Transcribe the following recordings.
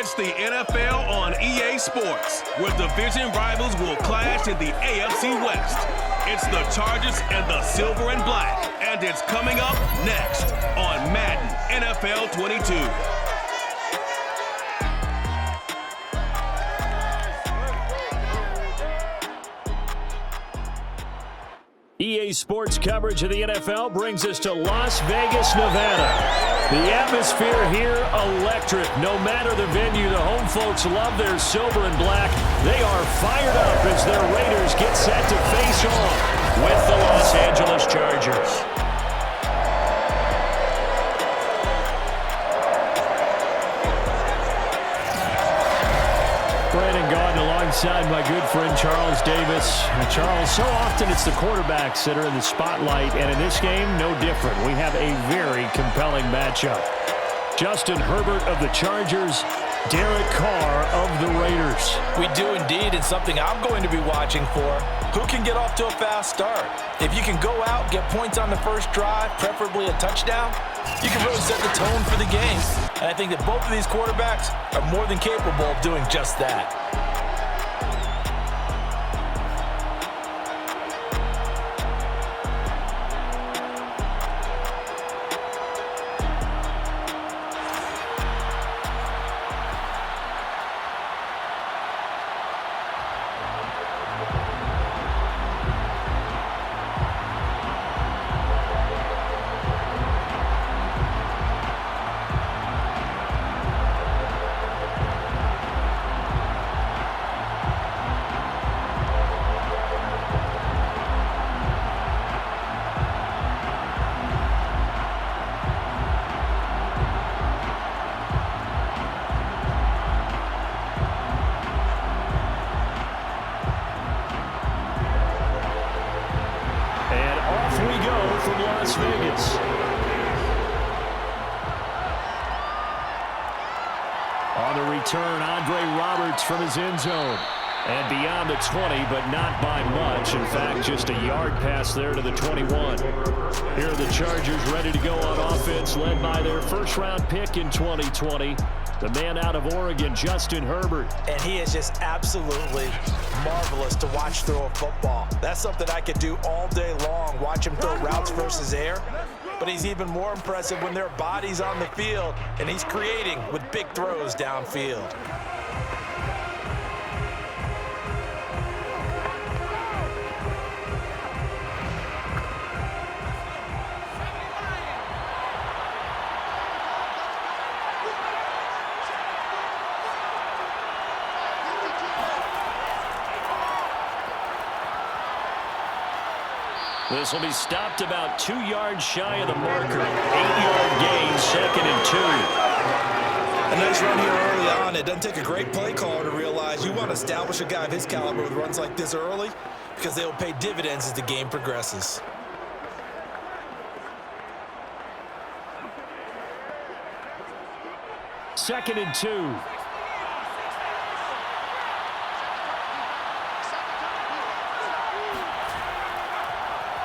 It's the NFL on EA Sports, where division rivals will clash in the AFC West. It's the Chargers and the Silver and Black, and it's coming up next on Madden NFL 22. EA Sports coverage of the NFL brings us to Las Vegas, Nevada. The atmosphere here, electric. No matter the venue, the home folks love their silver and black. They are fired up as their Raiders get set to face off with the Los Angeles Chargers. Brandon Gaudin alongside my good friend Charles Davis. Charles, so often it's the quarterbacks that are in the spotlight, and in this game, no different. We have a very compelling matchup. Justin Herbert of the Chargers, Derek Carr of the Raiders. We do indeed, and something I'm going to be watching for. Who can get off to a fast start? If you can go out, get points on the first drive, preferably a touchdown, you can really set the tone for the game. And I think that both of these quarterbacks are more than capable of doing just that. Las Vegas. On the return, Andre Roberts from his end zone. And beyond the 20, but not by much. In fact, just a yard pass there to the 21. Here are the Chargers ready to go on offense, led by their first-round pick in 2020. The man out of Oregon, Justin Herbert. And he is just absolutely marvelous to watch throw a football. That's something I could do all day long, watch him throw routes versus air. But he's even more impressive when there are bodies on the field, and he's creating with big throws downfield. This will be stopped about 2 yards shy of the marker. 8-yard gain, 2nd and 2. A nice run here early on. It doesn't take a great play caller to realize you want to establish a guy of his caliber with runs like this early because they will pay dividends as the game progresses. Second and 2.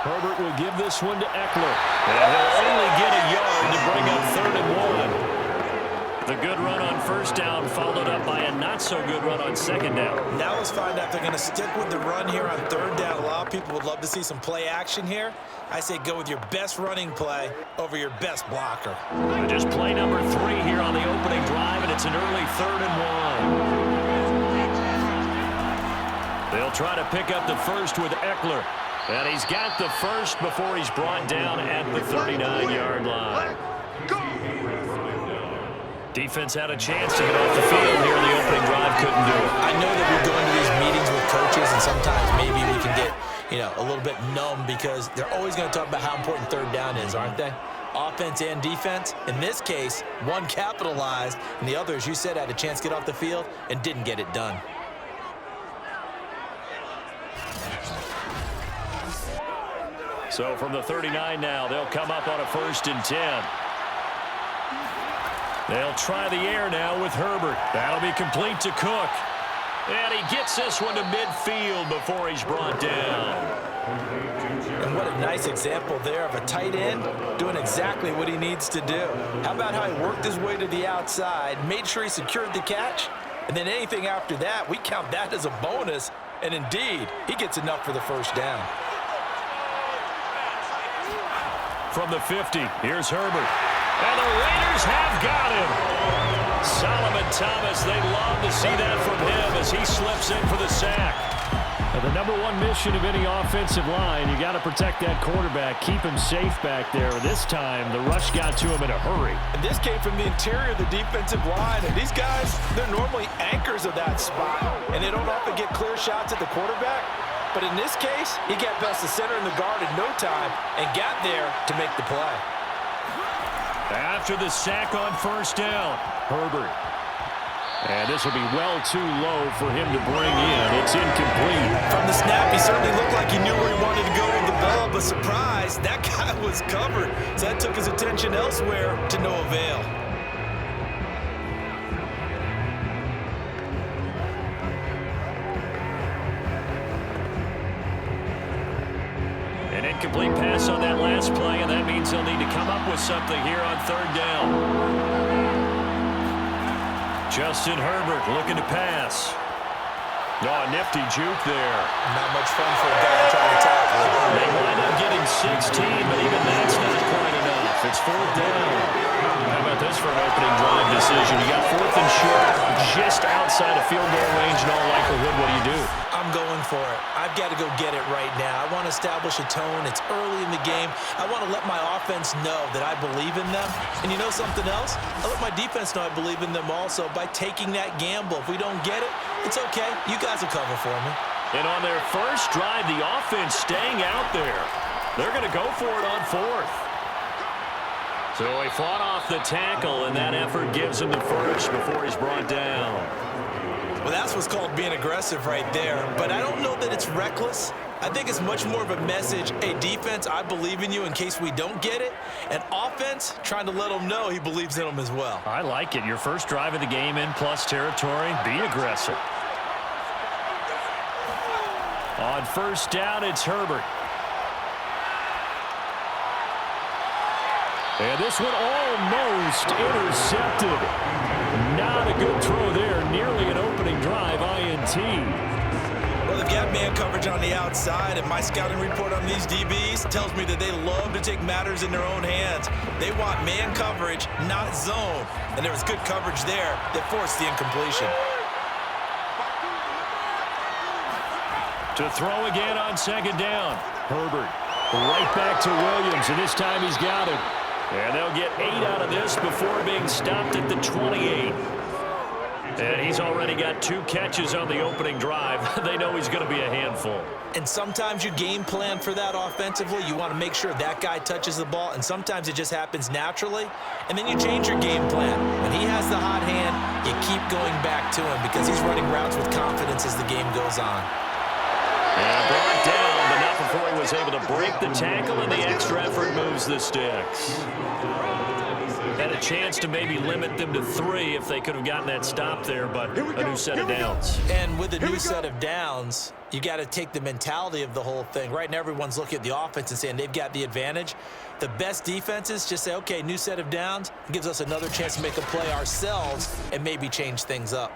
Herbert will give this one to Eckler. And he'll only get a yard to bring up 3rd and 1. The good run on first down followed up by a not-so-good run on second down. Now let's find out if they're going to stick with the run here on 3rd down. A lot of people would love to see some play action here. I say go with your best running play over your best blocker. Just play number 3 here on the opening drive, and it's an early 3rd and 1. They'll try to pick up the first with Eckler. And he's got the first before he's brought down at the 39-yard line. Defense had a chance to get off the field here in the opening drive, couldn't do it. I know that we go into these meetings with coaches, and sometimes maybe we can get, a little bit numb because they're always going to talk about how important 3rd down is, aren't they? Offense and defense. In this case, one capitalized, and the other, as you said, had a chance to get off the field and didn't get it done. So from the 39 now, they'll come up on a 1st and 10. They'll try the air now with Herbert. That'll be complete to Cook. And he gets this one to midfield before he's brought down. And what a nice example there of a tight end doing exactly what he needs to do. How about how he worked his way to the outside, made sure he secured the catch, and then anything after that, we count that as a bonus. And indeed, he gets enough for the first down. From the 50, here's Herbert. And the Raiders have got him. Solomon Thomas, they love to see that from him as he slips in for the sack. Now, the number one mission of any offensive line, you got to protect that quarterback, keep him safe back there. This time, the rush got to him in a hurry. And this came from the interior of the defensive line. And these guys, they're normally anchors of that spot. And they don't often get clear shots at the quarterback. But in this case, he got past the center and the guard in no time and got there to make the play. After the sack on first down, Herbert. And this will be well too low for him to bring in. It's incomplete. From the snap, he certainly looked like he knew where he wanted to go with the ball, but surprise, that guy was covered. So that took his attention elsewhere to no avail. An incomplete pass on that last play, and that means he'll need to come up with something here on third down. Justin Herbert looking to pass. Oh, a nifty juke there. Not much fun for a guy trying to tackle it. They wind up getting 16, but even that's not quite enough. It's fourth down. How about this for an opening drive decision? You got fourth and short, just outside of field goal range in all likelihood. What do you do? I'm going for it. I've got to go get it right now. I want to establish a tone. It's early in the game. I want to let my offense know that I believe in them. And you know something else? I let my defense know I believe in them also by taking that gamble. If we don't get it, it's okay. You guys will cover for me. And on their first drive, the offense staying out there. They're going to go for it on fourth. So he fought off the tackle, and that effort gives him the first before he's brought down. Well, that's what's called being aggressive right there. But I don't know that it's reckless. I think it's much more of a message. Hey, defense, I believe in you in case we don't get it. And offense, trying to let him know he believes in him as well. I like it. Your first drive of the game in plus territory. Be aggressive. On first down, it's Herbert. And this one almost intercepted. Not a good throw there. Nearly an opening drive, INT. Well, they've got man coverage on the outside, and my scouting report on these DBs tells me that they love to take matters in their own hands. They want man coverage, not zone. And there was good coverage there that forced the incompletion. To throw again on second down. Herbert right back to Williams, and this time he's got it. And they'll get 8 out of this before being stopped at the 28. And he's already got 2 catches on the opening drive. They know he's going to be a handful. And sometimes you game plan for that offensively. You want to make sure that guy touches the ball, and sometimes it just happens naturally. And then you change your game plan. When he has the hot hand, you keep going back to him because he's running routes with confidence as the game goes on. And brought down, but not before he was able to break the tackle, and the extra effort moves the sticks. Had a chance to maybe limit them to 3 if they could have gotten that stop there, but a new set of downs. And with a new set of downs, you got to take the mentality of the whole thing. Right now, everyone's looking at the offense and saying they've got the advantage. The best defenses just say, okay, new set of downs. It gives us another chance to make a play ourselves and maybe change things up.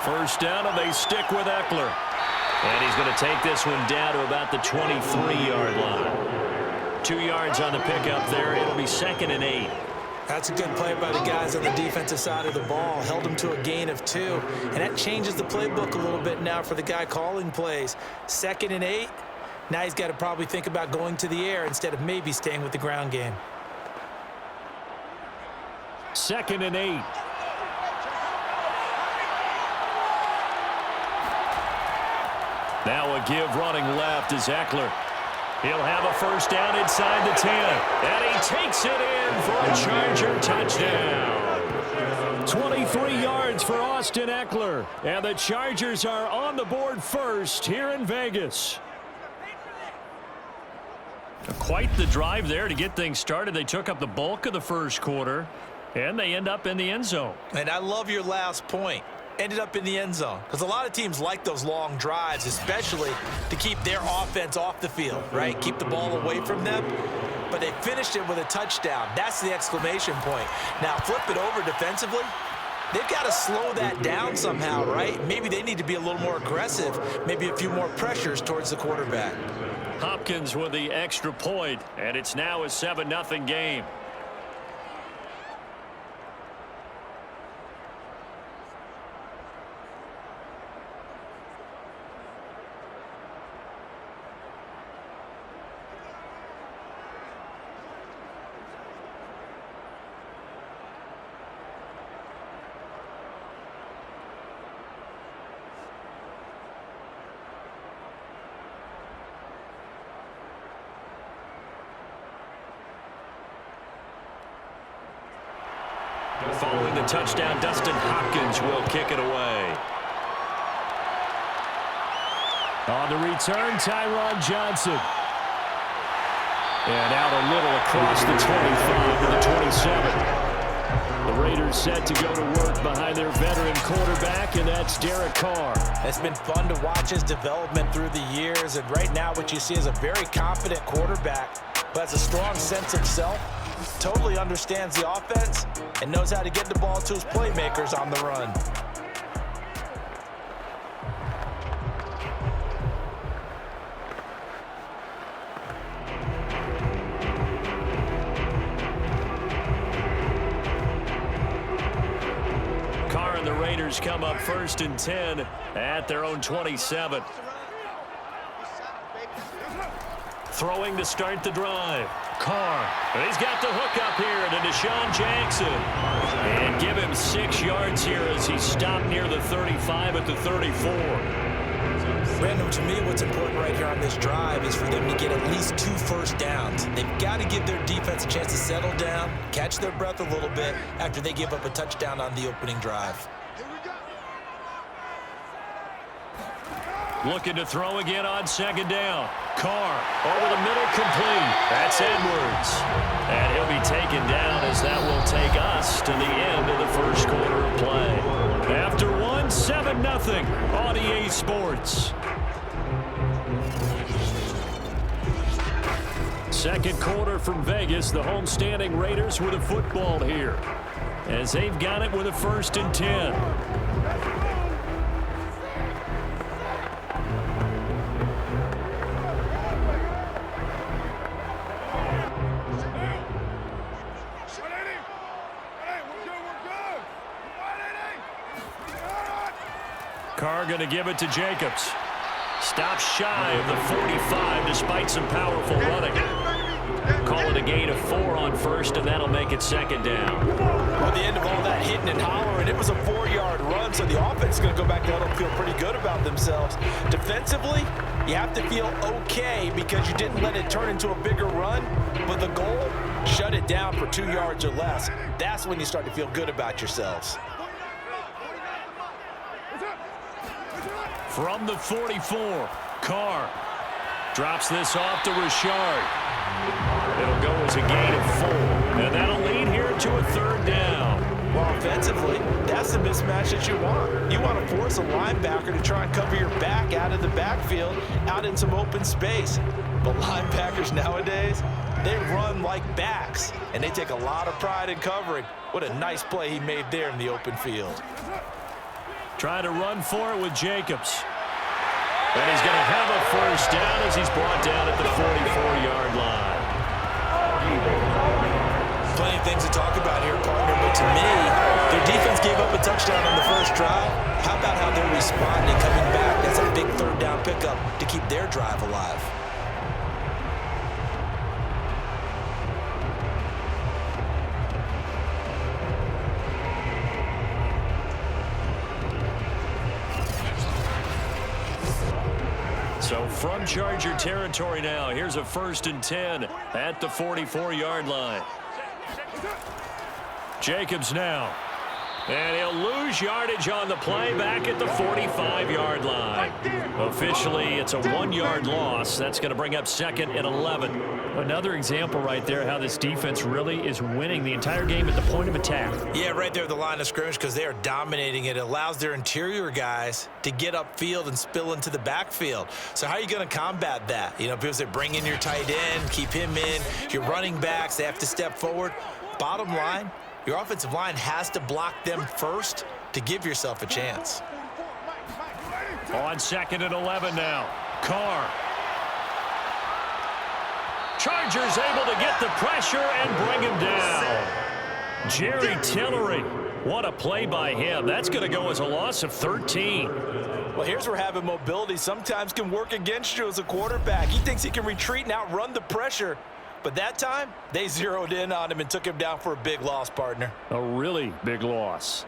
First down, and they stick with Eckler. And he's going to take this one down to about the 23-yard line. 2 yards on the pickup there. It'll be 2nd and 8. That's a good play by the guys on the defensive side of the ball. Held them to a gain of 2. And that changes the playbook a little bit now for the guy calling plays. 2nd and 8. Now he's got to probably think about going to the air instead of maybe staying with the ground game. 2nd and 8. Now a give running left is Eckler. He'll have a first down inside the 10. And he takes it in for a Charger touchdown. 23 yards for Austin Eckler. And the Chargers are on the board first here in Vegas. Quite the drive there to get things started. They took up the bulk of the first quarter, and they end up in the end zone. And I love your last point. Ended up in the end zone. Because a lot of teams like those long drives, especially to keep their offense off the field, right? Keep the ball away from them. But they finished it with a touchdown. That's the exclamation point. Now, flip it over defensively. They've got to slow that down somehow, right? Maybe they need to be a little more aggressive. Maybe a few more pressures towards the quarterback. Hopkins with the extra point, and it's now a 7-0 game. Following the touchdown, Dustin Hopkins will kick it away. On the return, Tyron Johnson. And out a little across the 25 to the 27. The Raiders set to go to work behind their veteran quarterback, and that's Derek Carr. It's been fun to watch his development through the years, and right now what you see is a very confident quarterback who has a strong sense of self, totally understands the offense, and knows how to get the ball to his playmakers on the run. Carr and the Raiders come up 1st and 10 at their own 27. Throwing to start the drive. Carr. He's got the hook up here to Deshaun Jackson. And give him 6 yards here as he stopped near the 35 at the 34. Brandon, to me, what's important right here on this drive is for them to get at least 2 first downs. They've got to give their defense a chance to settle down, catch their breath a little bit after they give up a touchdown on the opening drive. Looking to throw again on 2nd down. Carr over the middle, complete. That's Edwards. And he'll be taken down as that will take us to the end of the first quarter of play. After 7-0 on EA Sports. Second quarter from Vegas. The homestanding Raiders with a football here, as they've got it with a 1st and 10. Carr going to give it to Jacobs. Stops shy of the 45 despite some powerful running. Call it a gain of 4 on 1st, and that'll make it 2nd down. At the end of all that hitting and hollering, it was a 4-yard run, so the offense is going to go back to let them feel pretty good about themselves. Defensively, you have to feel okay because you didn't let it turn into a bigger run, but the goal, shut it down for 2 yards or less. That's when you start to feel good about yourselves. From the 44, Carr drops this off to Richard. It'll go as a gain of 4, and that'll lead here to a 3rd down. Well, offensively, that's the mismatch that you want. You want to force a linebacker to try and cover your back out of the backfield, out in some open space. But linebackers nowadays, they run like backs, and they take a lot of pride in covering. What a nice play he made there in the open field. Trying to run for it with Jacobs. And he's going to have a 1st down as he's brought down at the 44-yard line. Plenty of things to talk about here, partner, but to me, their defense gave up a touchdown on the first drive. How about how they're responding, coming back? That's a big 3rd down pickup to keep their drive alive. So from Charger territory now, here's a 1st and 10 at the 44-yard line. Jacobs now. And he'll lose lose yardage on the play back at the 45-yard line. Officially, it's a 1-yard loss. That's going to bring up second and 11. Another example right there how this defense really is winning the entire game at the point of attack. Yeah, right there at the line of scrimmage because they are dominating it. It allows their interior guys to get upfield and spill into the backfield. So how are you going to combat that? You know, because they bring in your tight end, keep him in. Your running backs, they have to step forward. Bottom line, your offensive line has to block them first to give yourself a chance. On second and 11 now. Carr. Chargers able to get the pressure and bring him down. Jerry Tillery. What a play by him. That's going to go as a loss of 13. Well, here's where having mobility sometimes can work against you as a quarterback. He thinks he can retreat and outrun the pressure. But that time, they zeroed in on him and took him down for a big loss, partner. A really big loss.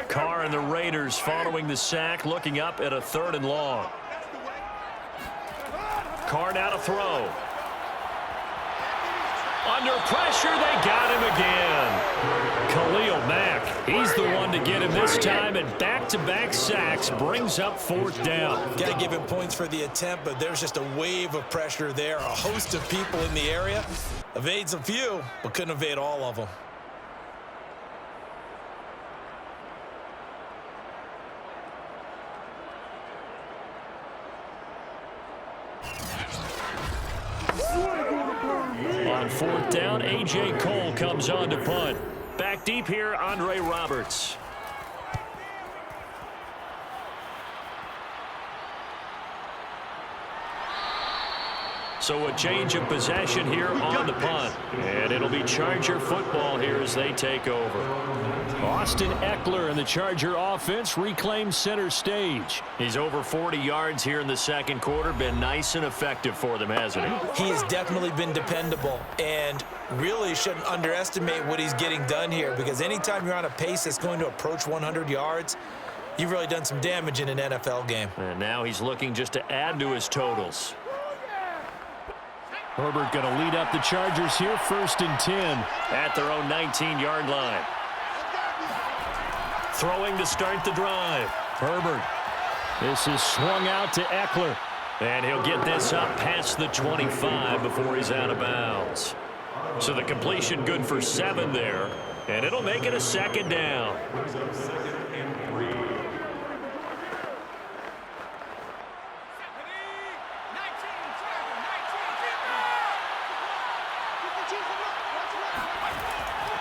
Carr and the Raiders following the sack, looking up at a 3rd and long. Carr now to throw. Under pressure, they got him again. Khalil Mack, he's the one to get him this time, and back-to-back sacks brings up 4th down. Got to give him points for the attempt, but there's just a wave of pressure there. A host of people in the area. Evades a few, but couldn't evade all of them. On 4th down, A.J. Cole comes on to punt. Back deep here, Andre Roberts. So a change of possession here on the punt. And it'll be Charger football here as they take over. Austin Eckler and the Charger offense reclaim center stage. He's over 40 yards here in the second quarter. Been nice and effective for them, hasn't he? He has definitely been dependable and really shouldn't underestimate what he's getting done here because anytime you're on a pace that's going to approach 100 yards, you've really done some damage in an NFL game. And now he's looking just to add to his totals. Herbert going to lead up the Chargers here, 1st and 10 at their own 19-yard line. Throwing to start the drive. Herbert. This is swung out to Eckler. And he'll get this up past the 25 before he's out of bounds. So the completion good for 7 there. And it'll make it a 2nd down.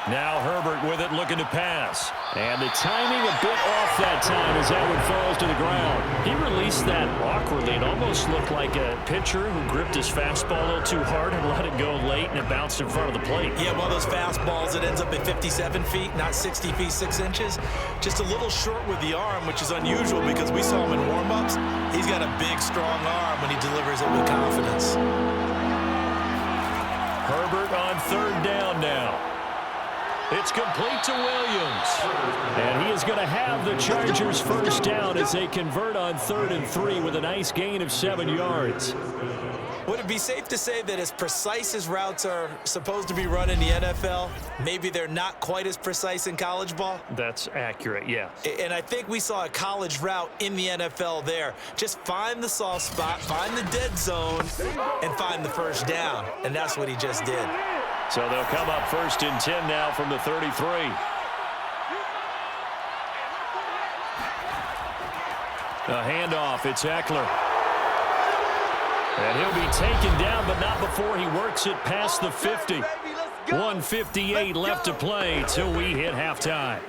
Now Herbert with it, looking to pass. And the timing a bit off that time as that one falls to the ground. He released that awkwardly. It almost looked like a pitcher who gripped his fastball a little too hard and let it go late, and it bounced in front of the plate. Yeah, one of those fastballs that ends up at 57 feet, not 60 feet, 6 inches. Just a little short with the arm, which is unusual because we saw him in warm-ups. He's got a big, strong arm when he delivers it with confidence. Herbert on 3rd down now. It's complete to Williams. And he is going to have the Chargers' 1st down as they convert on 3rd and 3 with a nice gain of 7 yards. Would it be safe to say that as precise as routes are supposed to be run in the NFL, maybe they're not quite as precise in college ball? That's accurate, yeah. And I think we saw a college route in the NFL there. Just find the soft spot, find the dead zone, and find the 1st down. And that's what he just did. So they'll come up 1st and 10 now from the 33. A handoff, it's Eckler. And he'll be taken down, but not before he works it past the 50. 1:58 left to play till we hit halftime.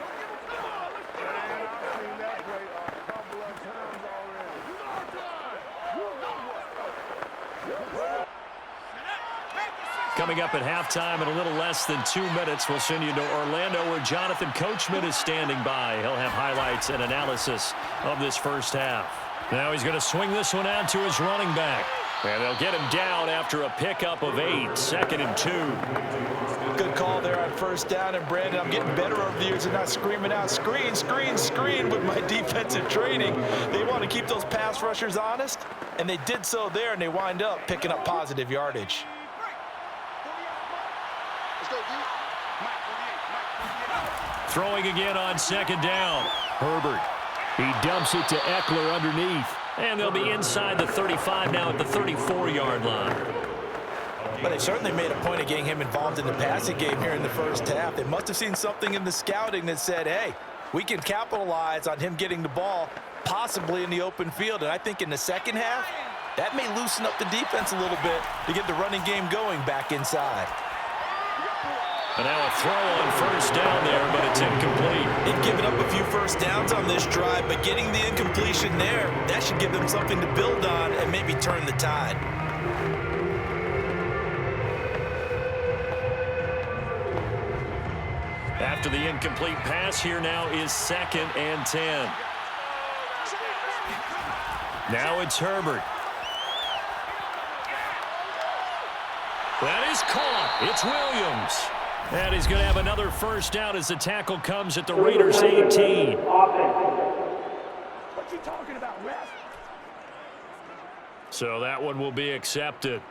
Coming up at halftime in a little less than 2 minutes, we'll send you to Orlando where Jonathan Coachman is standing by. He'll have highlights and analysis of this 1st half. Now he's going to swing this one out to his running back. And they'll get him down after a pickup of 8, 2nd and 2. Good call there on 1st down. And, Brandon, I'm getting better over the years and not screaming out, screen, screen, screen with my defensive training. They want to keep those pass rushers honest, and they did so there, and they wind up picking up positive yardage. Throwing again on second down. Herbert. He dumps it to Eckler underneath. And they'll be inside the 35 now at the 34-yard line. But they certainly made a point of getting him involved in the passing game here in the first half. They must have seen something in the scouting that said, hey, we can capitalize on him getting the ball, possibly in the open field. And I think in the second half, that may loosen up the defense a little bit to get the running game going back inside. And now a throw on first down there, but it's incomplete. They've given up a few first downs on this drive, but getting the incompletion there, that should give them something to build on and maybe turn the tide. After the incomplete pass, here now is 2nd and 10. Now it's Herbert. That is caught. It's Williams. And he's going to have another first down as the tackle comes at the Raiders' 18. What you talking about, ref? So that one will be accepted.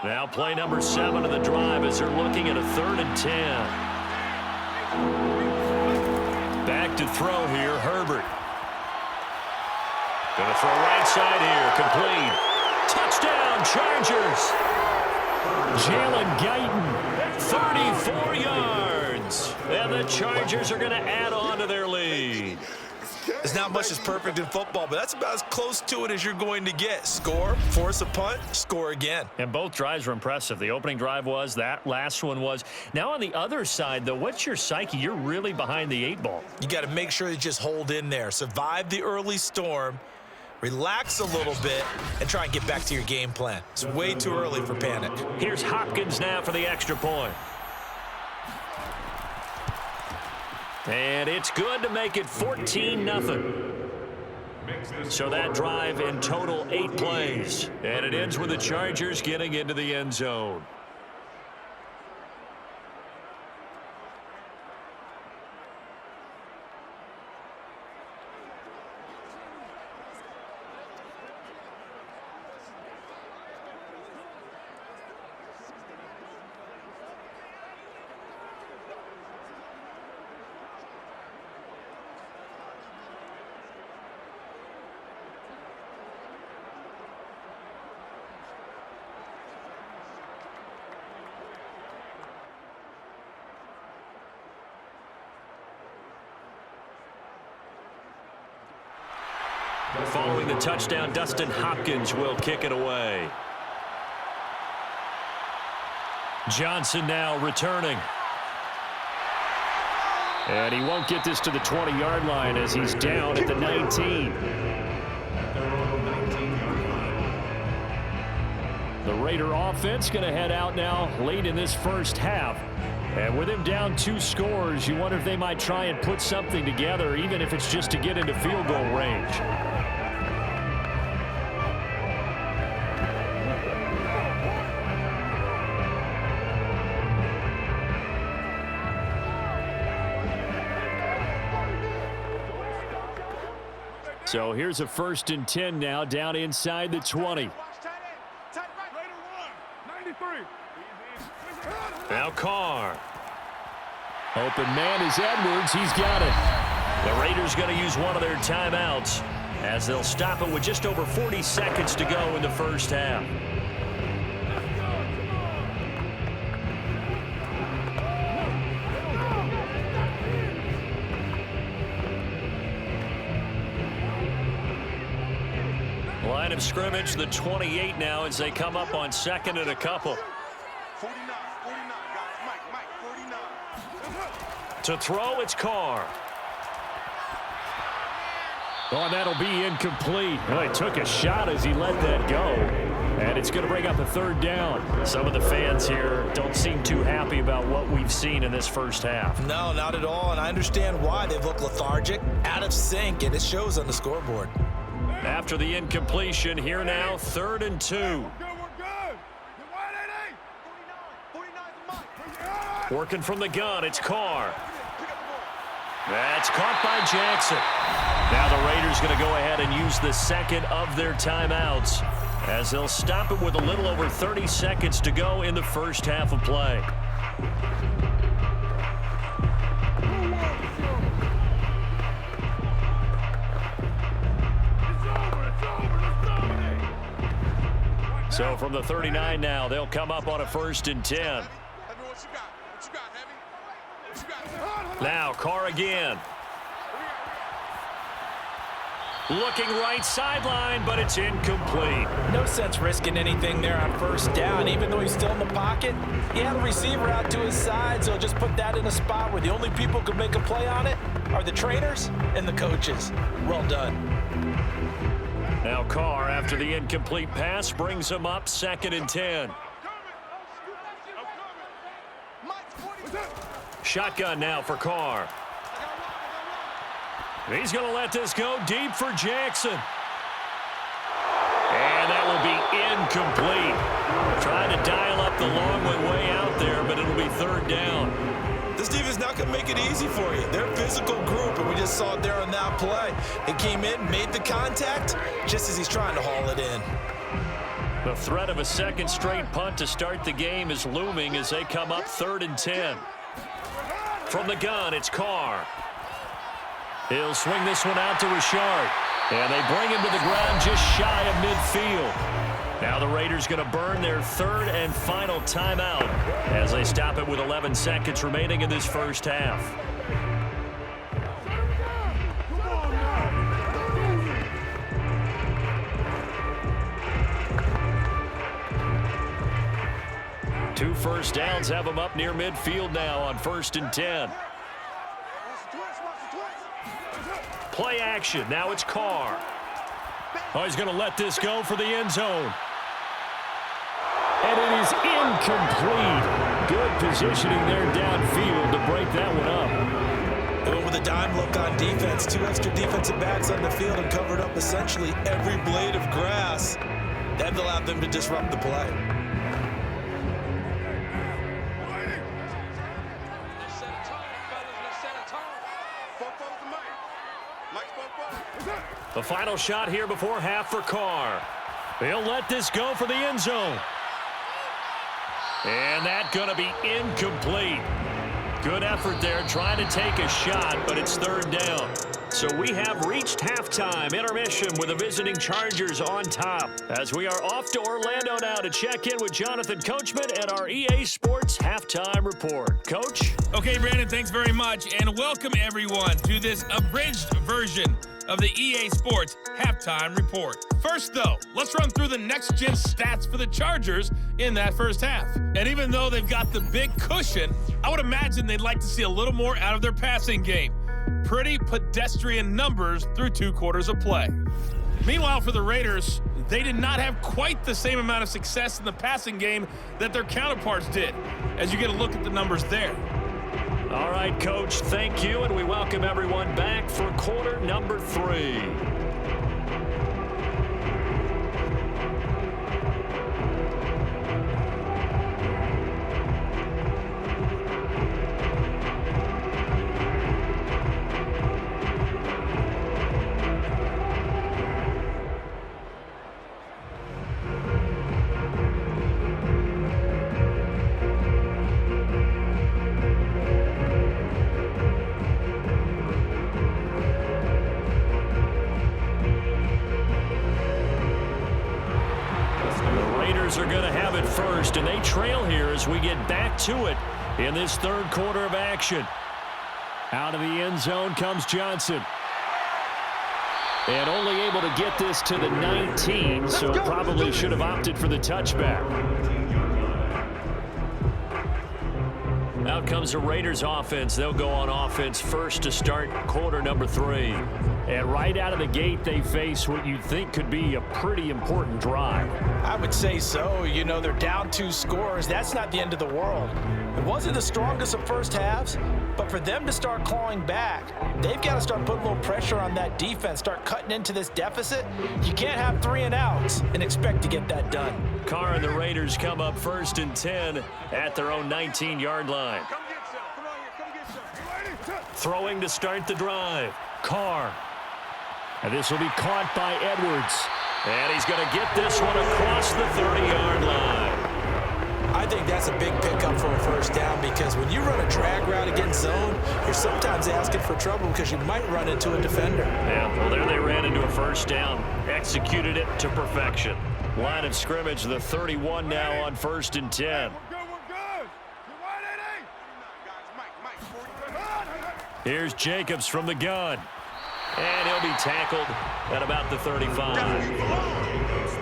Now play number 7 of the drive as they're looking at a 3rd and 10. Back to throw here, Herbert. Going to throw right side here, complete. Touchdown, Chargers. Jalen Guyton, 34 yards. And the Chargers are going to add on to their lead. There's not much that's perfect in football, but that's about as close to it as you're going to get. Score, force a punt, score again. And both drives were impressive. The opening drive was, that last one was. Now on the other side, though, what's your psyche? You're really behind the 8 ball. You got to make sure you just hold in there. Survive the early storm, relax a little bit, and try and get back to your game plan. It's way too early for panic. Here's Hopkins now for the extra point. And it's good to make it 14-0. So that drive in total 8 plays. And it ends with the Chargers getting into the end zone. Following the touchdown, Dustin Hopkins will kick it away. Johnson now returning. And he won't get this to the 20-yard line as he's down at the 19. The Raider offense going to head out now late in this first half. And with him down 2 scores, you wonder if they might try and put something together, even if it's just to get into field goal range. So here's a 1st and 10 now, down inside the 20. Now Carr. Open man is Edwards. He's got it. The Raiders going to use one of their timeouts as they'll stop it with just over 40 seconds to go in the first half. Line of scrimmage, the 28 now as they come up on 2nd and a couple. 49, guys. Mike, 49. To throw, it's Carr. Oh, and that'll be incomplete. Well, he took a shot as he let that go. And it's going to bring up a 3rd down. Some of the fans here don't seem too happy about what we've seen in this first half. No, not at all, and I understand why. They've looked lethargic, out of sync, and it shows on the scoreboard. After the incompletion, here now, 3rd and 2. Working from the gun, it's Carr. That's caught by Jackson. Now the Raiders going to go ahead and use the second of their timeouts as they'll stop it with a little over 30 seconds to go in the first half of play. So from the 39 now, they'll come up on a 1st and 10. Now Carr again. Looking right sideline, but it's incomplete. No sense risking anything there on 1st down. Even though he's still in the pocket, he had a receiver out to his side, so just put that in a spot where the only people who can make a play on it are the trainers and the coaches. Well done. Now Carr, after the incomplete pass, brings him up 2nd and 10. Shotgun now for Carr. He's going to let this go deep for Jackson. And that will be incomplete. Trying to dial up the long way out there, but it'll be 3rd down. This defense not going to make it easy for you. They're a physical group, and we just saw it there on that play. It came in, made the contact, just as he's trying to haul it in. The threat of a 2nd straight punt to start the game is looming as they come up 3rd and 10. From the gun, it's Carr. He'll swing this one out to Richard. And they bring him to the ground just shy of midfield. Now the Raiders going to burn their 3rd and final timeout as they stop it with 11 seconds remaining in this first half. Two 1st downs have them up near midfield now on 1st and 10. Play action. Now it's Carr. Oh, he's going to let this go for the end zone. And it is incomplete. Good positioning there downfield to break that one up. They went with a dime look on defense. 2 extra defensive backs on the field and covered up essentially every blade of grass. That allowed them to disrupt the play. The final shot here before half for Carr. He'll let this go for the end zone. And that's going to be incomplete. Good effort there trying to take a shot, but it's 3rd down. So we have reached halftime intermission with the visiting Chargers on top as we are off to Orlando now to check in with Jonathan Coachman and our EA Sports Halftime Report. Coach? Okay, Brandon, thanks very much, and welcome everyone to this abridged version of the EA Sports Halftime Report. First, though, let's run through the next-gen stats for the Chargers in that first half. And even though they've got the big cushion, I would imagine they'd like to see a little more out of their passing game. Pretty pedestrian numbers through 2 quarters of play. Meanwhile, for the Raiders, they did not have quite the same amount of success in the passing game that their counterparts did, as you get a look at the numbers there. All right, Coach, thank you, and we welcome everyone back for quarter number 3. Are going to have it first, and they trail here as we get back to it in this 3rd quarter of action. Out of the end zone comes Johnson. And only able to get this to the 19, so probably should have opted for the touchback. Out comes the Raiders offense. They'll go on offense first to start quarter number 3. And right out of the gate, they face what you think could be a pretty important drive. I would say so. You know, they're down 2 scores. That's not the end of the world. It wasn't the strongest of first halves, but for them to start clawing back, they've got to start putting a little pressure on that defense, start cutting into this deficit. You can't have 3 and outs and expect to get that done. Carr and the Raiders come up 1st and 10 at their own 19-yard line. Come get some. Come on here. Come get some. You ready? Throwing to start the drive. Carr. And this will be caught by Edwards. And he's going to get this one across the 30-yard line. I think that's a big pickup for a first down because when you run a drag route against zone, you're sometimes asking for trouble because you might run into a defender. Yeah, well, there they ran into a first down. Executed it to perfection. Line of scrimmage, the 31 now on 1st and 10. We're good. You want it, Mike, Here's Jacobs from the gun. And he'll be tackled at about the 35.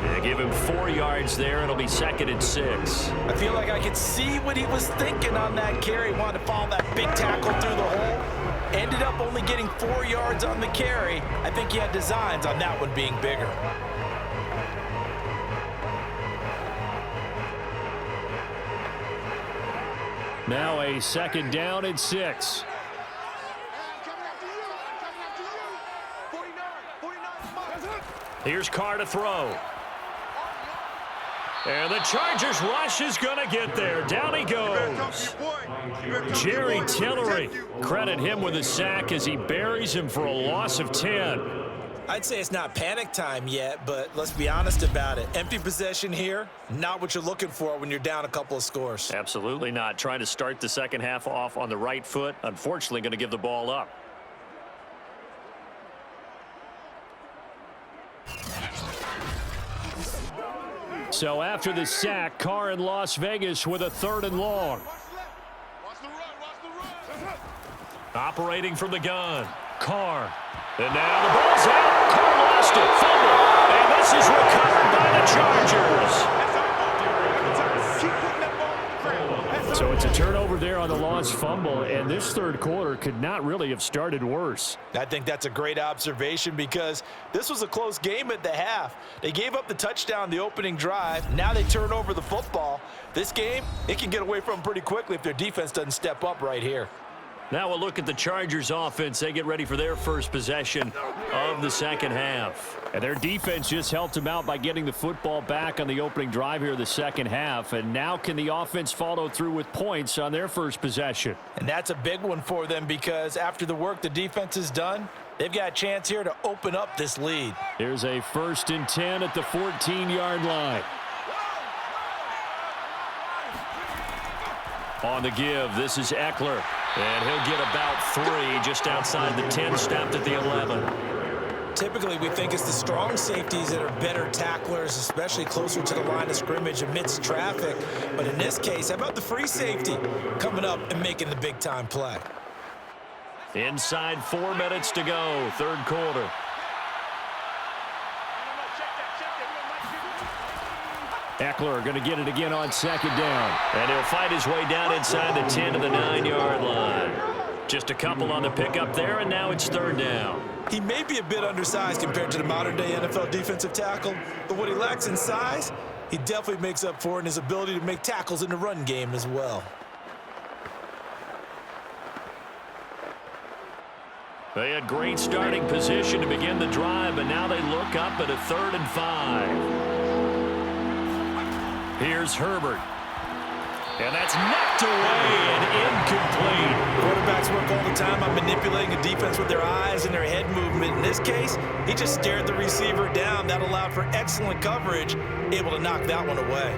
They give him 4 yards there. It'll be 2nd and 6. I feel like I could see what he was thinking on that carry. Wanted to follow that big tackle through the hole. Ended up only getting 4 yards on the carry. I think he had designs on that one being bigger. Now a 2nd down and 6. Here's Carr to throw. And the Chargers rush is going to get there. Down he goes. Jerry Tillery. Credit him with a sack as he buries him for a loss of 10. I'd say it's not panic time yet, but let's be honest about it. Empty possession here, not what you're looking for when you're down a couple of scores. Absolutely not. Trying to start the second half off on the right foot. Unfortunately, going to give the ball up. So after the sack, Carr in Las Vegas with a 3rd and long. Operating from the gun. Carr. And now the ball's out. Carr lost it. Fumble. And this is recovered by the Chargers. So it's a turnover there on the lost fumble, and this 3rd quarter could not really have started worse. I think that's a great observation because this was a close game at the half. They gave up the touchdown the opening drive. Now they turn over the football. This game, it can get away from them pretty quickly if their defense doesn't step up right here. Now we'll look at the Chargers offense. They get ready for their first possession of the second half. And their defense just helped them out by getting the football back on the opening drive here in the second half. And now can the offense follow through with points on their first possession? And that's a big one for them because after the work the defense has done, they've got a chance here to open up this lead. Here's a 1st and 10 at the 14-yard line. On the give, this is Eckler. And he'll get about 3 just outside the 10, stopped at the 11. Typically, we think it's the strong safeties that are better tacklers, especially closer to the line of scrimmage amidst traffic. But in this case, how about the free safety coming up and making the big-time play? Inside 4 minutes to go, 3rd quarter. Eckler going to get it again on 2nd down. And he'll fight his way down inside the 10 to the 9-yard line. Just a couple on the pickup there, and now it's 3rd down. He may be a bit undersized compared to the modern-day NFL defensive tackle, but what he lacks in size, he definitely makes up for in his ability to make tackles in the run game as well. They had great starting position to begin the drive, but now they look up at a 3rd and 5. Here's Herbert. And that's knocked away and incomplete. Quarterbacks work all the time on manipulating a defense with their eyes and their head movement. In this case, he just stared the receiver down. That allowed for excellent coverage, able to knock that one away.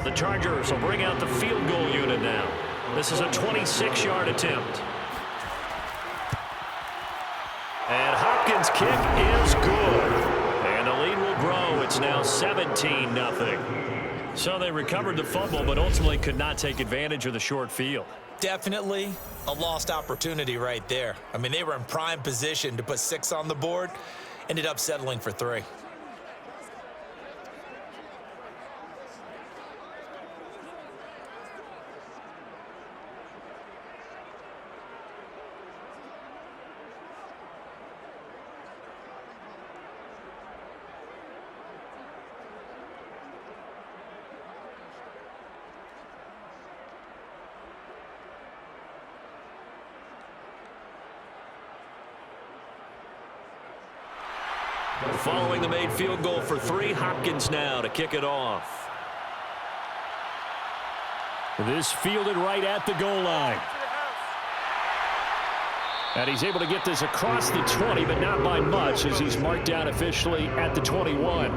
The Chargers will bring out the field goal unit now. This is a 26-yard attempt. And Hopkins' kick is good. And the lead will grow. It's now 17-0. So they recovered the fumble, but ultimately could not take advantage of the short field. Definitely a lost opportunity right there. I mean, they were in prime position to put 6 on the board, ended up settling for 3. Following the made field goal for 3, Hopkins now to kick it off. This fielded right at the goal line. And he's able to get this across the 20, but not by much, as he's marked down officially at the 21.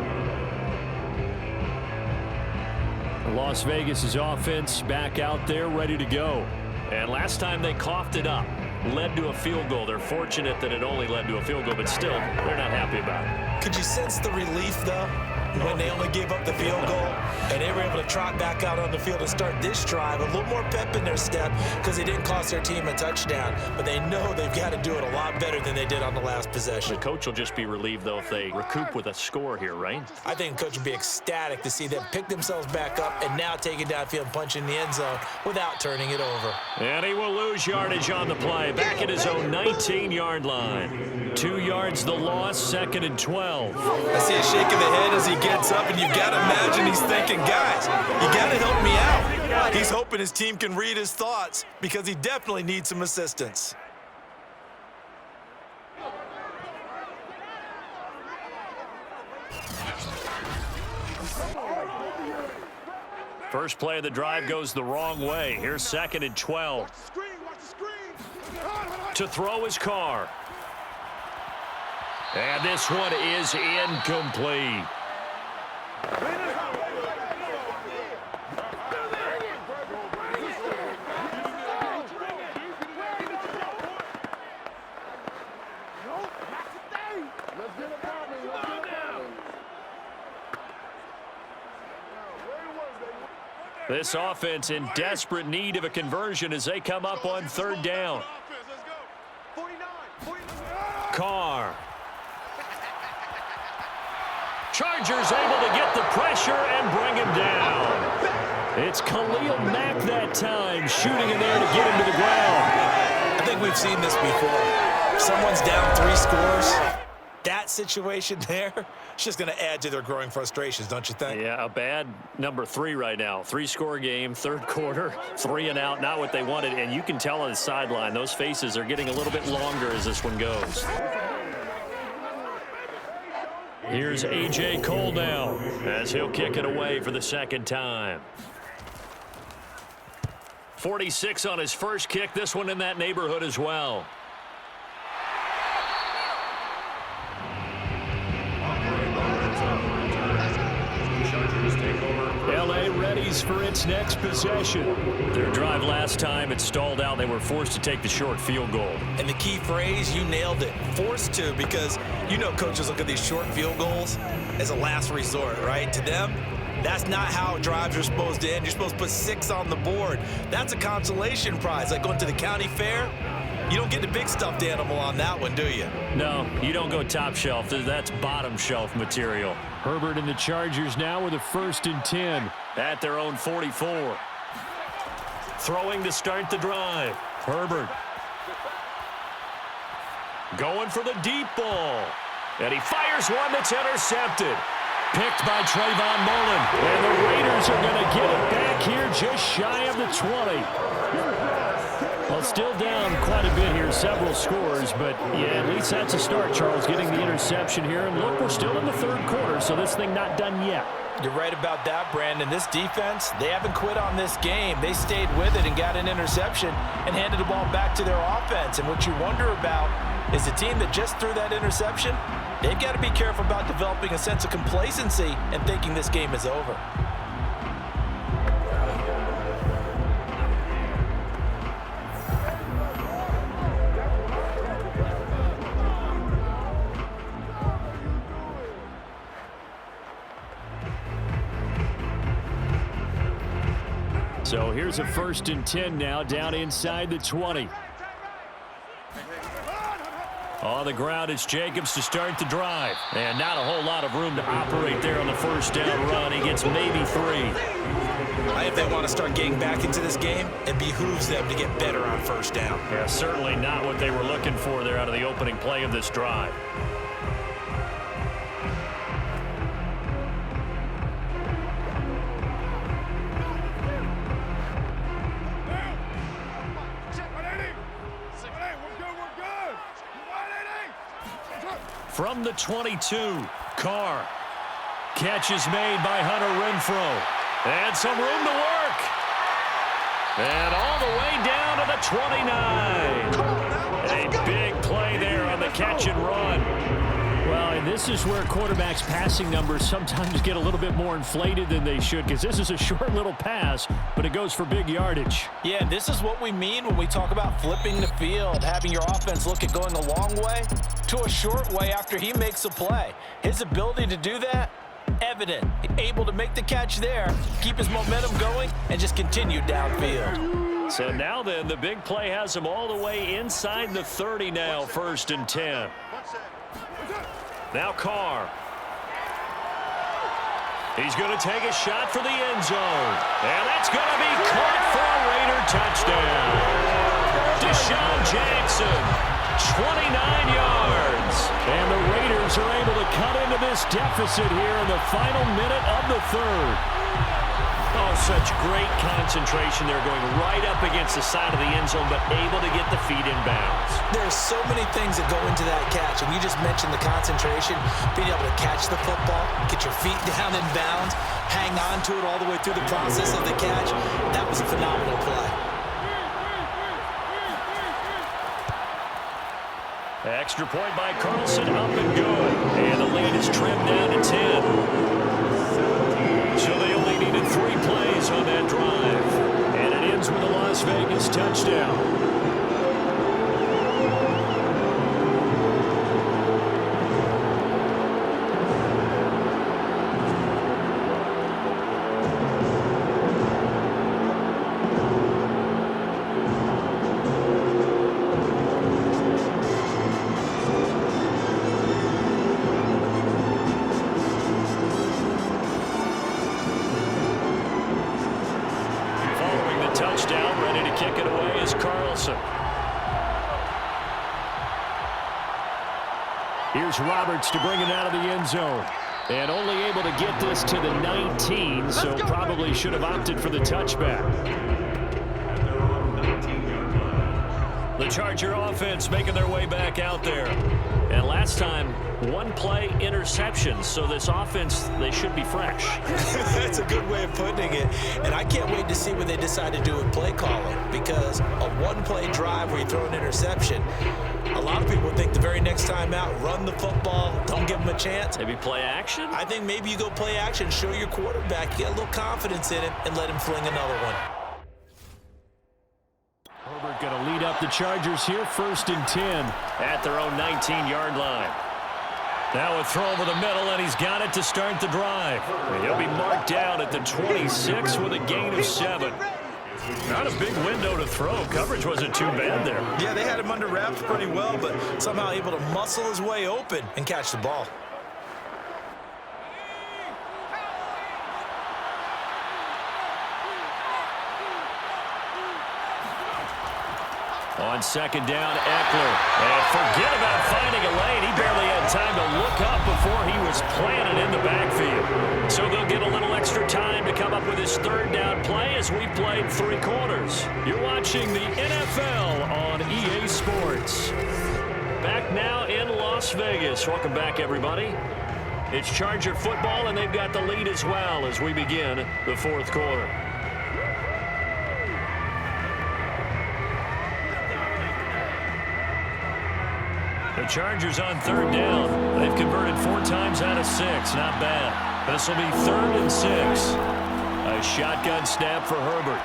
Las Vegas' offense back out there ready to go. And last time they coughed it up, led to a field goal. They're fortunate that it only led to a field goal, but still, they're not happy about it. Could you sense the relief, though, when they only gave up the field goal and they were able to trot back out on the field and start this drive? A little more pep in their step because they didn't cost their team a touchdown, but they know they've got to do it a lot better than they did on the last possession. The coach will just be relieved, though, if they recoup with a score here, right? I think the coach would be ecstatic to see them pick themselves back up and now take it downfield and punch in the end zone without turning it over. And he will lose yardage on the play, back at his own 19-yard line. 2 yards the loss, 2nd and 12. I see a shake of the head as he gets up, and you've got to imagine he's thinking, guys, you got to help me out. He's hoping his team can read his thoughts because he definitely needs some assistance. First play of the drive goes the wrong way. Here's 2nd and 12. To throw his Carr. And this one is incomplete. This offense in desperate need of a conversion as they come up on 3rd down. Carr. Chargers able to get the pressure and bring him down. It's Khalil Mack that time, shooting in there to get him to the ground. I think we've seen this before. If someone's down 3 scores, that situation there, it's just going to add to their growing frustrations, don't you think? Yeah, a bad number 3 right now. 3-score game, 3rd quarter, 3 and out, not what they wanted. And you can tell on the sideline, those faces are getting a little bit longer as this one goes. Here's A.J. Cole now as he'll kick it away for the 2nd time. 46 on his first kick. This one in that neighborhood as well. L.A. readies for its next possession. Their drive last time, it stalled out. They were forced to take the short field goal. And the key phrase, you nailed it, forced to, because you know coaches look at these short field goals as a last resort, right? To them, that's not how drives are supposed to end. You're supposed to put 6 on the board. That's a consolation prize, like going to the county fair. You don't get the big stuffed animal on that one, do you? No, you don't go top shelf. That's bottom shelf material. Herbert and the Chargers now with a 1st and 10 at their own 44. Throwing to start the drive. Herbert. Going for the deep ball. And he fires one that's intercepted. Picked by Trayvon Mullen. And the Raiders are going to get it back here just shy of the 20. Well, still down quite a bit here, several scores, but yeah, at least that's a start, Charles, getting the interception here. And look, we're still in the 3rd quarter, so this thing not done yet. You're right about that, Brandon. This defense, they haven't quit on this game. They stayed with it and got an interception and handed the ball back to their offense. And what you wonder about is the team that just threw that interception, they've got to be careful about developing a sense of complacency and thinking this game is over. So here's a 1st and 10 now, down inside the 20. On the ground, it's Jacobs to start the drive. And not a whole lot of room to operate there on the 1st down run. He gets maybe 3. If they want to start getting back into this game, it behooves them to get better on 1st down. Yeah, certainly not what they were looking for there out of the opening play of this drive. From the 22, Carr. Catch is made by Hunter Renfrow. And some room to work. And all the way down to the 29. A big play there on the catch and run. Well, and this is where quarterbacks' passing numbers sometimes get a little bit more inflated than they should, because this is a short little pass, but it goes for big yardage. Yeah, this is what we mean when we talk about flipping the field, having your offense look at going a long way to a short way after he makes a play. His ability to do that, evident. Able to make the catch there, keep his momentum going, and just continue downfield. So now then, the big play has him all the way inside the 30 now, 1st and 10. Now Carr. He's going to take a shot for the end zone. And that's going to be caught for a Raider touchdown. Deshaun Jackson, 29 yards. And the Raiders are able to cut into this deficit here in the final minute of the 3rd. Oh, such great concentration. They're going right up against the side of the end zone, but able to get the feet in bounds. There's so many things that go into that catch, and you just mentioned the concentration, being able to catch the football, get your feet down in bounds, hang on to it all the way through the process of the catch. That was a phenomenal play. Extra point by Carlson, up and good. And the lead is trimmed down to 10. So they only needed 3 plays on that drive. And it ends with a Las Vegas touchdown. Touchdown, ready to kick it away is Carlson. Here's Roberts to bring it out of the end zone. And only able to get this to the 19, so probably should have opted for the touchback. The Charger offense making their way back out there. And last time, 1 play interception. So this offense, they should be fresh. That's a good way of putting it. And I can't wait to see what they decide to do with play calling, because a 1-play drive where you throw an interception, a lot of people think the very next time out, run the football, don't give them a chance. Maybe play action? I think maybe you go play action, show your quarterback, you get a little confidence in him, and let him fling another one. Herbert going to lead up the Chargers here, 1st and 10. At their own 19-yard line. Now a throw over the middle, and he's got it to start the drive. And he'll be marked down at the 26 with a gain of 7. Not a big window to throw. Coverage wasn't too bad there. Yeah, they had him under wraps pretty well, but somehow able to muscle his way open and catch the ball. On 2nd down, Eckler. And forget about finding a lane. He barely had time to look up before he was planted in the backfield. So they'll get a little extra time to come up with his 3rd down play as we played 3 quarters. You're watching the NFL on EA Sports. Back now in Las Vegas. Welcome back, everybody. It's Charger football, and they've got the lead as well as we begin the 4th quarter. The Chargers on 3rd down. They've converted 4 times out of 6. Not bad. This will be 3rd and 6. A shotgun snap for Herbert.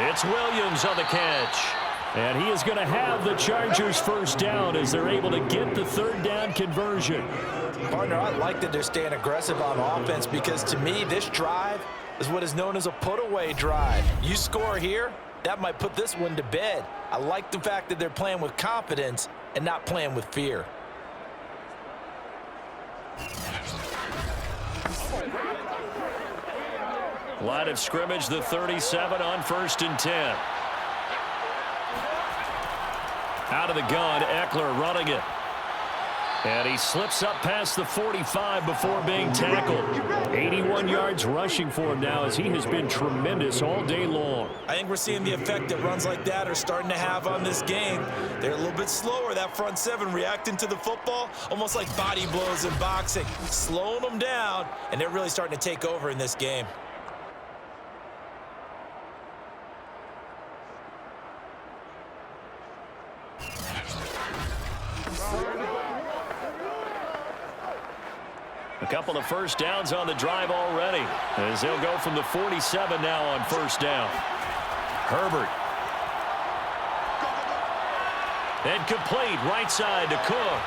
It's Williams on the catch. And he is going to have the Chargers 1st down as they're able to get the 3rd down conversion. Partner, I like that they're staying aggressive on offense, because to me, this drive is what is known as a put-away drive. You score here, that might put this one to bed. I like the fact that they're playing with confidence and not playing with fear. Line of scrimmage, the 37 on 1st and 10. Out of the gun, Eckler running it. And he slips up past the 45 before being tackled. 81 yards rushing for him now as he has been tremendous all day long. I think we're seeing the effect that runs like that are starting to have on this game. They're a little bit slower, that front seven, reacting to the football, almost like body blows in boxing, slowing them down, and they're really starting to take over in this game. A couple of first downs on the drive already, as they'll go from the 47 now on first down. Herbert. And complete right side to Cook.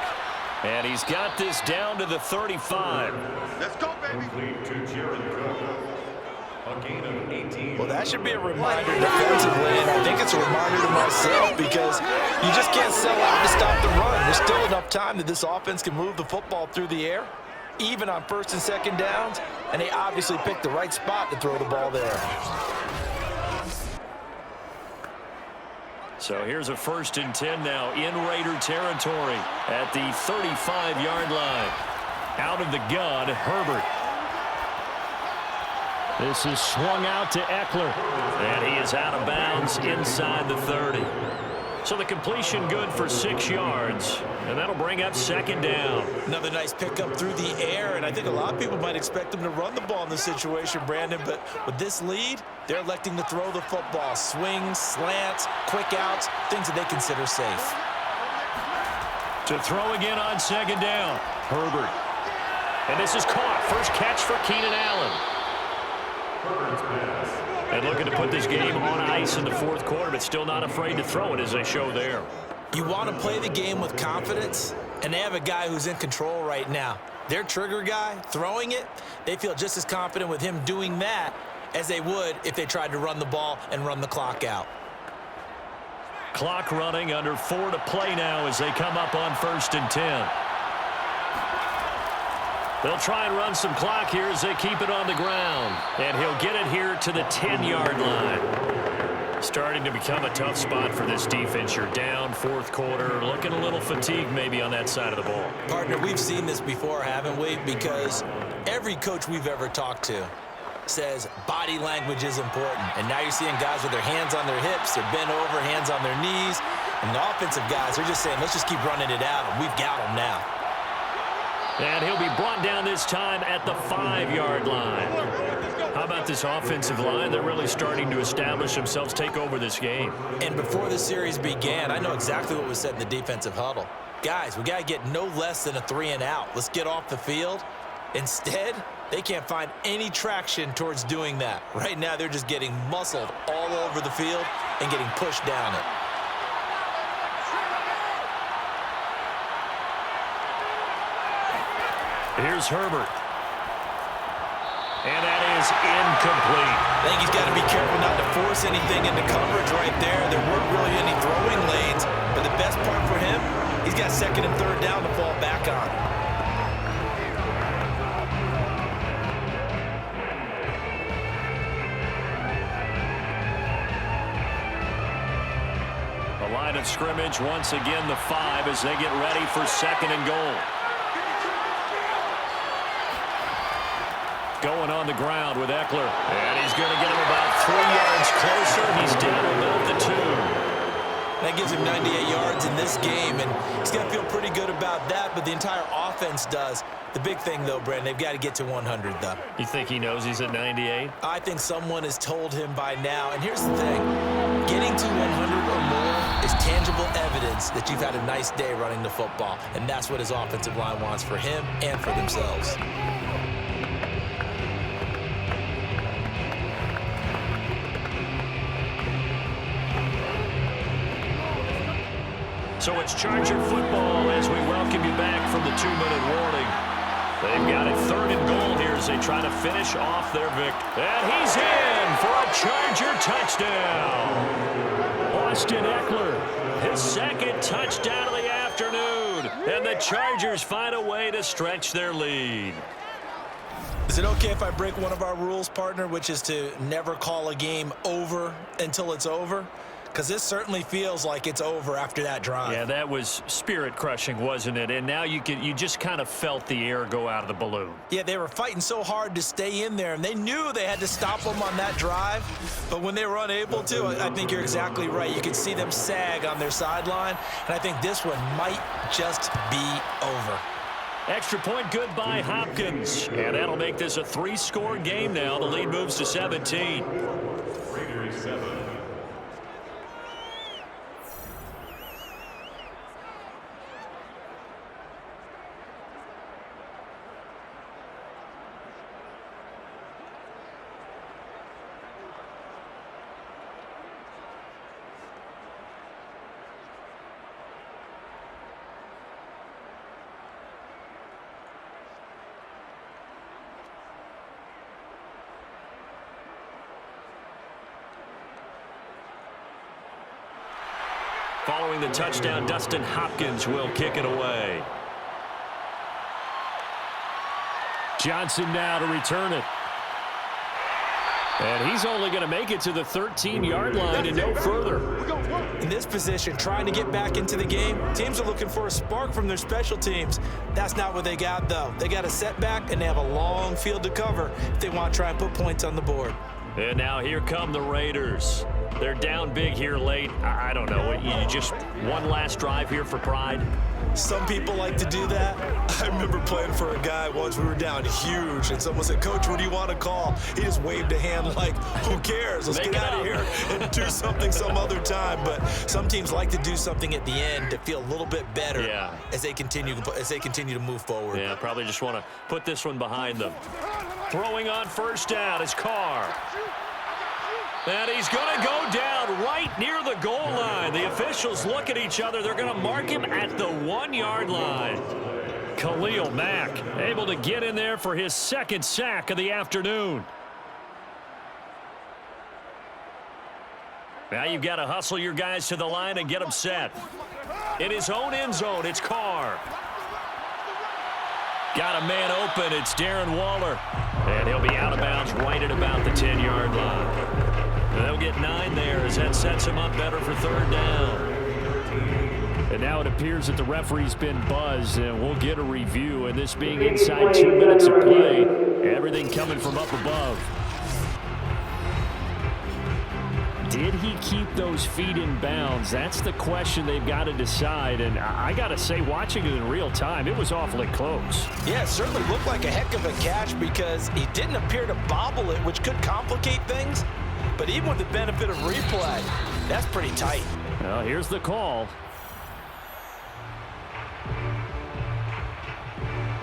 And he's got this down to the 35. Let's go, baby. Well, that should be a reminder defensively, and I think it's a reminder to myself because you just can't sell out to stop the run. There's still enough time that this offense can move the football through the air, even on first and second downs, and they obviously picked the right spot to throw the ball there. So here's a 1st and 10 now in Raider territory at the 35-yard line. Out of the gun, Herbert. This is swung out to Eckler, and he is out of bounds inside the 30. So the completion good for 6 yards, and that'll bring up 2nd down. Another nice pickup through the air, and I think a lot of people might expect them to run the ball in this situation, Brandon, but with this lead, they're electing to throw the football. Swings, slants, quick outs, things that they consider safe. To throw again on 2nd down, Herbert. And this is caught. First catch for Keenan Allen. And looking to put this game on ice in the 4th quarter, but still not afraid to throw it as they show there. You want to play the game with confidence, and they have a guy who's in control right now. Their trigger guy, throwing it, they feel just as confident with him doing that as they would if they tried to run the ball and run the clock out. Clock running, under 4 to play now as they come up on 1st and 10. They'll try and run some clock here as they keep it on the ground. And he'll get it here to the 10-yard line. Starting to become a tough spot for this defense. You're down 4th quarter, looking a little fatigued maybe on that side of the ball. Partner, we've seen this before, haven't we? Because every coach we've ever talked to says body language is important. And now you're seeing guys with their hands on their hips, they're bent over, hands on their knees. And the offensive guys, they're just saying, let's just keep running it out, and we've got them now. And he'll be brought down this time at the 5-yard line. How about this offensive line? They're really starting to establish themselves, take over this game. And before the series began, I know exactly what was said in the defensive huddle. Guys, we got to get no less than a 3 and out. Let's get off the field. Instead, they can't find any traction towards doing that. Right now, they're just getting muscled all over the field and getting pushed down it. Here's Herbert. And that is incomplete. I think he's got to be careful not to force anything into coverage right there. There weren't really any throwing lanes, but the best part for him, he's got 2nd and 3rd down to fall back on. The line of scrimmage, once again the 5 as they get ready for 2nd and goal. Going on the ground with Eckler. And he's going to get him about 3 yards closer. He's down about the 2. That gives him 98 yards in this game, and he's going to feel pretty good about that, but the entire offense does. The big thing, though, Brandon, they've got to get to 100, though. You think he knows he's at 98? I think someone has told him by now. And here's the thing. Getting to 100 or more is tangible evidence that you've had a nice day running the football, and that's what his offensive line wants for him and for themselves. So it's Charger football as we welcome you back from the 2-minute warning. They've got it 3rd and goal here as they try to finish off their victory. And he's in for a Charger touchdown. Austin Eckler, his 2nd touchdown of the afternoon. And the Chargers find a way to stretch their lead. Is it okay if I break one of our rules, partner, which is to never call a game over until it's over? because this certainly feels like it's over after that drive. Yeah, that was spirit-crushing, wasn't it? And now you just kind of felt the air go out of the balloon. Yeah, they were fighting so hard to stay in there, and they knew they had to stop them on that drive. But when they were unable to, I think you're exactly right. You could see them sag on their sideline, and I think this one might just be over. Extra point good by Hopkins. And that'll make this a 3-score game now. The lead moves to 17. Raiders 7. Following the touchdown, Dustin Hopkins will kick it away. Johnson now to return it. And he's only going to make it to the 13-yard line and no further. In this position, trying to get back into the game, teams are looking for a spark from their special teams. That's not what they got, though. They got a setback, and they have a long field to cover if they want to try and put points on the board. And now here come the Raiders. They're down big here late. I don't know. You just one last drive here for pride? Some people like to do that. I remember playing for a guy once. We were down huge, and someone said, "Coach, what do you want to call?" He just waved a hand like, who cares? Let's get out of here and do something some other time. But some teams like to do something at the end to feel a little bit better as they continue to move forward. Yeah, probably just want to put this one behind them. Throwing on first down is Carr. And he's going to go down right near the goal line. The officials look at each other. They're going to mark him at the 1-yard line. Khalil Mack able to get in there for his second sack of the afternoon. Now you've got to hustle your guys to the line and get them set. In his own end zone, it's Carr. Got a man open. It's Darren Waller. And he'll be out of bounds right at about the 10-yard line. They'll get 9 there as that sets him up better for third down. And now it appears that the referee's been buzzed, and we'll get a review. And this being inside 2 minutes of play, everything coming from up above. Did he keep those feet in bounds? That's the question they've got to decide. And I got to say, watching it in real time, it was awfully close. Yeah, it certainly looked like a heck of a catch because he didn't appear to bobble it, which could complicate things. But even with the benefit of replay, that's pretty tight. Well, here's the call.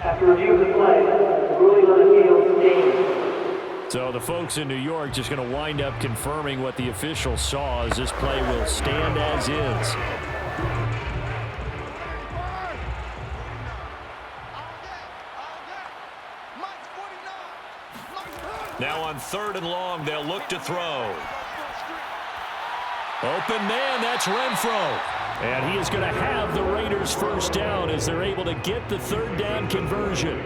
After review of the play, the ruling on the field stands. So the folks in New York just going to wind up confirming what the officials saw as this play will stand as is. Now on 3rd and long, they'll look to throw. Open man, that's Renfro. And he is going to have the Raiders first down as they're able to get the 3rd down conversion.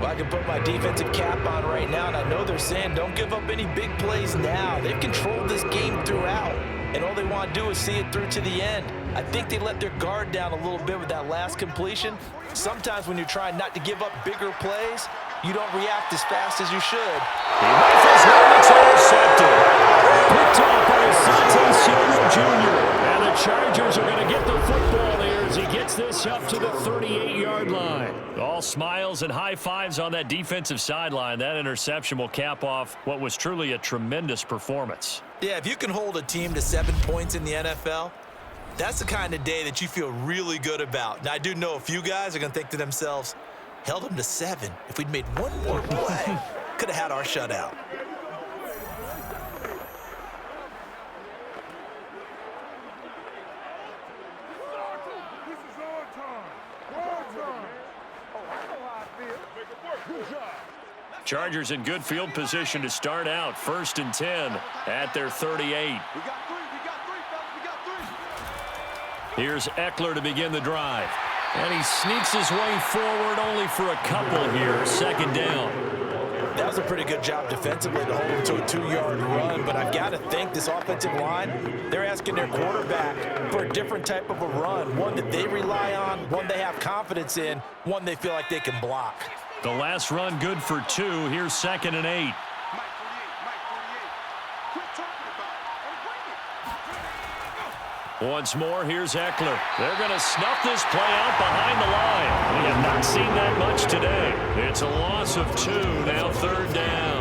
Well, I can put my defensive cap on right now, and I know they're saying don't give up any big plays now. They've controlled this game throughout, and all they want to do is see it through to the end. I think they let their guard down a little bit with that last completion. Sometimes when you're trying not to give up bigger plays, you don't react as fast as you should. It's intercepted. Picked off by Asante Samuel Jr. And the Chargers are going to get the football there as he gets this up to the 38-yard line. All smiles and high fives on that defensive sideline. That interception will cap off what was truly a tremendous performance. Yeah, if you can hold a team to 7 points in the NFL, that's the kind of day that you feel really good about. Now, I do know a few guys are going to think to themselves, held them to 7. If we'd made one more play, could have had our shutout. This is our time. Our time. Oh, I know how I feel. Make it work. Good job. Chargers in good field position to start out. 1st and 10 at their 38. We got 3. We got 3, fellas. We got 3. Here's Eckler to begin the drive. And he sneaks his way forward only for a couple here. 2nd down. That was a pretty good job defensively to hold them to a 2-yard run, but I've got to think this offensive line, they're asking their quarterback for a different type of a run, one that they rely on, one they have confidence in, one they feel like they can block. The last run good for 2. Here's 2nd and 8. Once more, here's Eckler. They're going to snuff this play out behind the line. We have not seen that much today. It's a loss of 2, now 3rd down.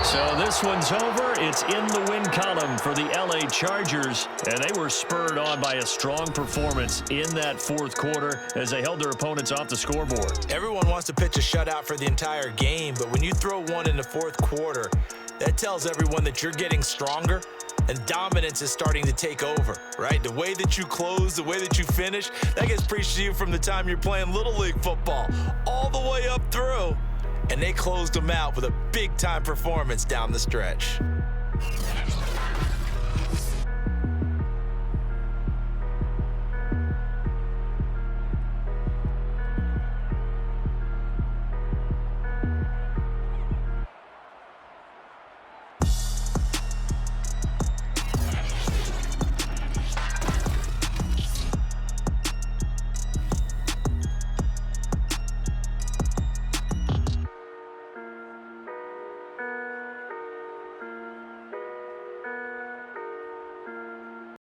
So this one's over. It's in the win column for the LA Chargers, and they were spurred on by a strong performance in that 4th quarter as they held their opponents off the scoreboard. Everyone wants to pitch a shutout for the entire game, but when you throw one in the 4th quarter, that tells everyone that you're getting stronger and dominance is starting to take over, right? The way that you close, the way that you finish, that gets preached to you from the time you're playing Little League football all the way up through. And they closed them out with a big-time performance down the stretch.